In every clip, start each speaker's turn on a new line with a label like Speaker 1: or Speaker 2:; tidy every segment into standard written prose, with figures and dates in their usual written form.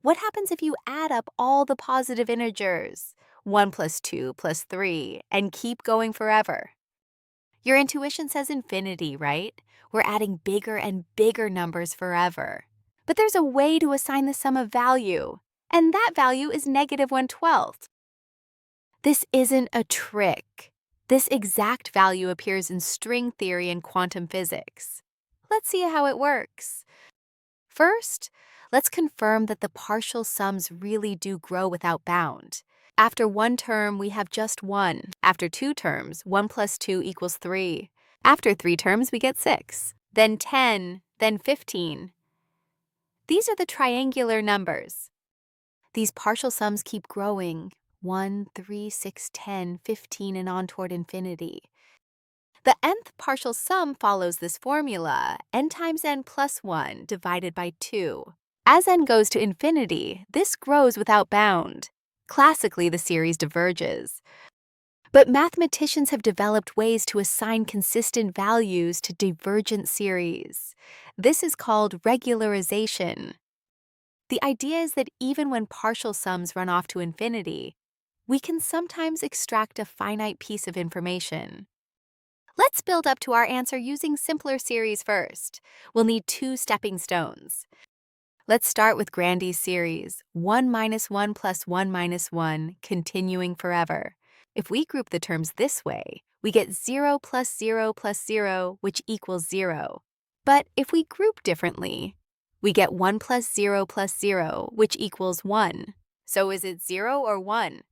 Speaker 1: What happens if you add up all the positive integers? 1 plus 2 plus 3, and keep going forever. Your intuition says infinity, right? We're adding bigger and bigger numbers forever. But there's a way to assign the sum of value, and that value is -1/12. This isn't a trick. This exact value appears in string theory and quantum physics. Let's see how it works. First, let's confirm that the partial sums really do grow without bound. After one term, we have just 1. After 2 terms, 1 plus 2 equals 3. After 3 terms, we get 6. Then 10, then 15. These are the triangular numbers. These partial sums keep growing. 1, 3, 6, 10, 15, and on toward infinity. The nth partial sum follows this formula, n times n plus 1 divided by 2. As n goes to infinity, this grows without bound. Classically, the series diverges. But mathematicians have developed ways to assign consistent values to divergent series. This is called regularization. The idea is that even when partial sums run off to infinity, we can sometimes extract a finite piece of information. Let's build up to our answer using simpler series first. We'll need 2 stepping stones. Let's start with Grandi's series, 1 minus 1 plus 1 minus 1, continuing forever. If we group the terms this way, we get 0 plus 0 plus 0, which equals 0. But if we group differently, we get 1 plus 0 plus 0, which equals 1. So is it 0 or 1?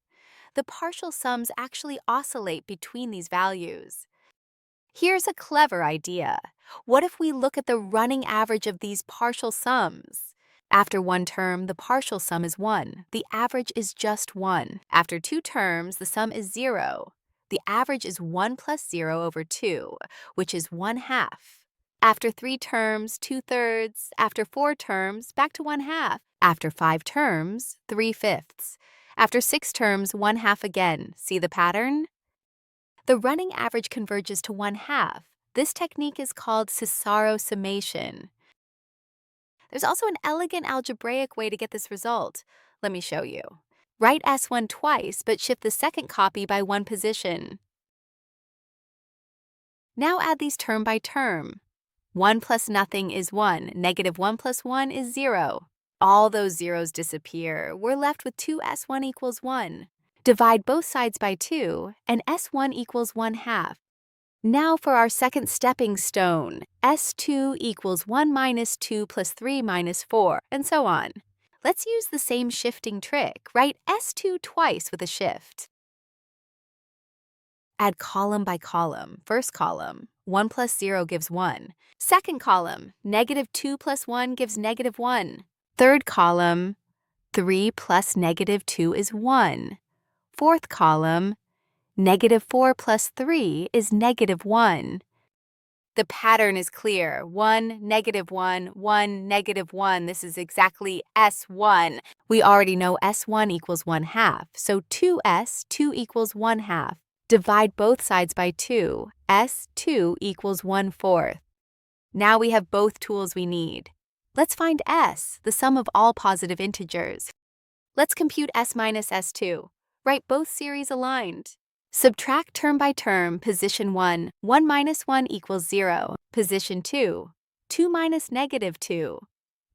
Speaker 1: The partial sums actually oscillate between these values. Here's a clever idea. What if we look at the running average of these partial sums? After one term, the partial sum is 1. The average is just 1. After 2 terms, the sum is 0. The average is 1 plus 0 over 2, which is 1/2. After 3 terms, 2/3. After 4 terms, back to 1/2. After 5 terms, 3/5. After 6 terms, 1/2 again. See the pattern? The running average converges to 1/2. This technique is called Cesaro summation. There's also an elegant algebraic way to get this result. Let me show you. Write S1 twice, but shift the second copy by 1 position. Now add these term by term. 1 plus nothing is 1. -1 plus 1 is 0. All those zeros disappear. We're left with 2s1 equals 1. Divide both sides by 2, and s1 equals 1/2. Now for our second stepping stone, s2 equals 1 minus 2 plus 3 minus 4, and so on. Let's use the same shifting trick. Write s2 twice with a shift. Add column by column. First column, 1 plus 0 gives 1. Second column, -2 plus 1 gives -1. Third column, 3 plus -2 is 1. Fourth column, -4 plus 3 is -1. The pattern is clear. 1, -1, 1, -1. This is exactly S1. We already know S1 equals 1/2, so 2S, 2 equals 1/2. Divide both sides by 2. S2 equals 1/4. Now we have both tools we need. Let's find S, the sum of all positive integers. Let's compute S minus S2. Write both series aligned. Subtract term by term. Position 1, 1 minus 1 equals 0. Position 2, 2 minus -2.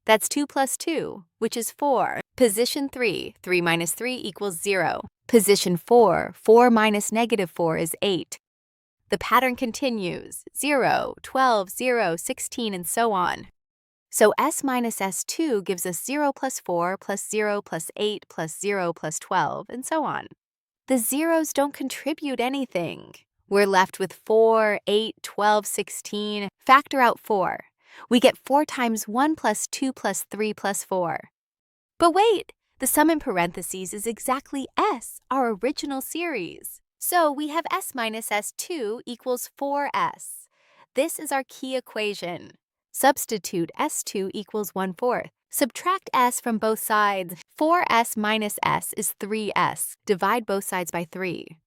Speaker 1: That's 2 plus 2, which is 4. Position 3, 3 minus 3 equals 0. Position 4, 4 minus -4 is 8. The pattern continues, 0, 12, 0, 16, and so on. So S minus S2 gives us 0 plus 4 plus 0 plus 8 plus 0 plus 12, and so on. The zeros don't contribute anything. We're left with 4, 8, 12, 16. Factor out 4. We get 4 times 1 plus 2 plus 3 plus 4. But wait, the sum in parentheses is exactly S, our original series. So we have S minus S2 equals 4S. This is our key equation. Substitute S2 equals 1/4. Subtract S from both sides. 4S minus S is 3S. Divide both sides by 3.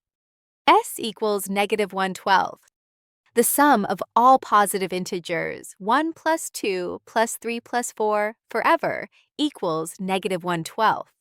Speaker 1: S equals -1/12. The sum of all positive integers, 1 plus 2 plus 3 plus 4, forever, equals -1/12.